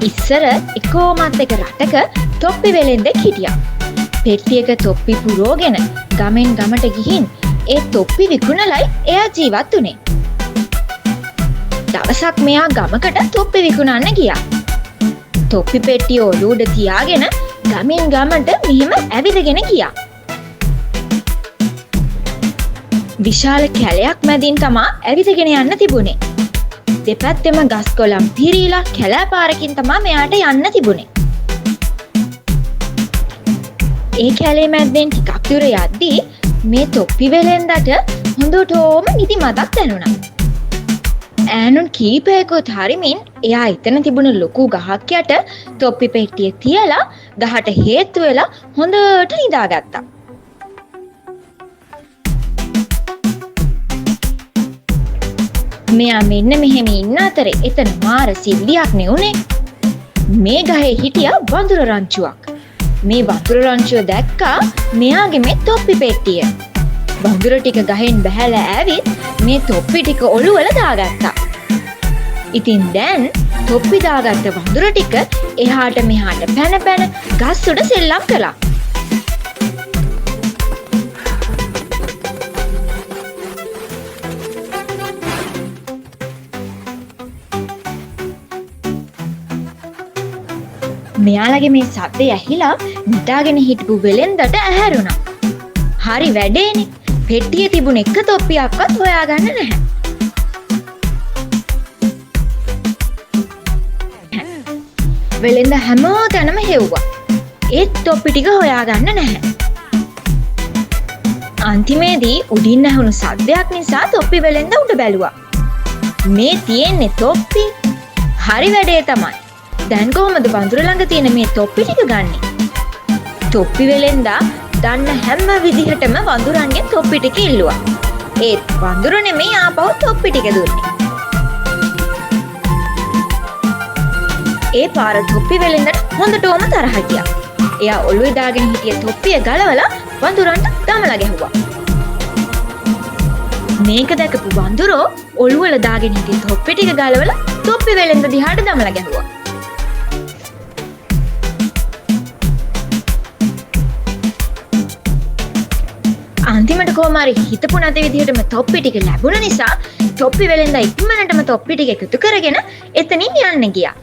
ඉස්සර එකෝමත් එක රටක තොප්පි වෙලෙන්දෙක් හිටියා. පෙට්ටියක තොප්පි පුරෝගෙන ගමෙන් ගමට ගිහින් ඒ තොප්පි විකුණලයි එයා ජීවත් වුණේ. දවසක් මෙයා ගමකට තොප්පි විකුණන්න ගියා. තොප්පි පෙට්ටිය ඔළුව උඩ තියාගෙන ගමින් ගමට මෙහෙම ඇවිදගෙන ගියා. විශාල කැලයක් මැදින් තමා ඇවිදගෙන යන්න තිබුණේ. දෙපැත්තෙම ගස් කොළන් පිරීලා කැලෑ පාරකින් තමා මෙයාට යන්න තිබුණේ. ඒ කැලේ මැද්දෙන් ටිකක් දුර යද්දී මේ තොප්පි වෙලෙන්දට හොඳටම නිදි මතක් දැනුණා. ඈනුන් කීපයකුත් හරිමින් එයා එතන තිබුණ ලොකු ගහක් යට තොප්පි පෙට්ටිය තියලා ගහට හේතු වෙලා හොඳට නිදාගත්තා. මෙයා මෙන්න මෙහෙම ඉන්න අතරේ එතන මාර සිද්ධියක් නෙවුනේ. මේ ගහේ හිටියා වඳුර රංචුවක්. මේ වඳුර රංචුව දැක්කා මෙයාගේ මේ තොප්පි පෙට්ටිය. වඳුර ටික ගහෙන් බැහැලා ඇවිත් මේ තොප්පි ටික ඔළුවල දාගත්තා. ඉතින් දැන් තොප්පි දාගත්ත වඳුර ටික එහාට මෙහාට පැන පැන ගස් උඩ සෙල්ලම් කළා. මෙයාලගේ මේ සද්දය ඇහිලා නිදාගෙන හිටපු වෙලෙන්දට ඇහැරුණා. හරි වැඩේනේ. පෙට්ටියේ තිබුණ එක තොප්පියක්වත් හොයාගන්න නැහැ. වෙලෙන්ද හැමෝටම හෙව්වා. ඒත් තොප්පි ටික හොයාගන්න නැහැ. අන්තිමේදී උඩින් ඇහුණු සද්දයක් නිසා තොප්පි වෙලෙන්ද උඩ බැලුවා. මේ තියෙන්නේ තොප්පි. හරි වැඩේ තමයි. දැන් කොහොමද වඳුර ළඟ තියෙන මේ තොප්පි ටික ගන්නෙ? තොප්පි වෙලෙන්දා දන්න හැම විදිහටම වඳුරන්ගෙන් තොප්පි ටික ඉල්ලුවා. ඒත් වඳුර නෙමෙයි ආපහු තොප්පි ටික දුන්නේ. ඒ පාර තොප්පි වෙලෙන්දට හොඳටම තරහ ගියා. එයා ඔළුවේ දාගෙන හිටිය තොප්පිය ගලවලා වඳුරන්ට දමලා ගැහුවා. මේක දැකපු වඳුරෝ ඔළුවල දාගෙන හිටිය තොප්පි ටික ගලවලා තොප්පි වෙලෙන්ද දිහාට දමලා ගැහුවා. අන්තිමට කොහොමාරි හිතපු නැති විදිහටම තොප්පි ටික ලැබුණ නිසා තොප්පි වෙලෙන්දා ඉක්මනටම තොප්පි ටික එකතු කරගෙන එතනින් යන්න ගියා.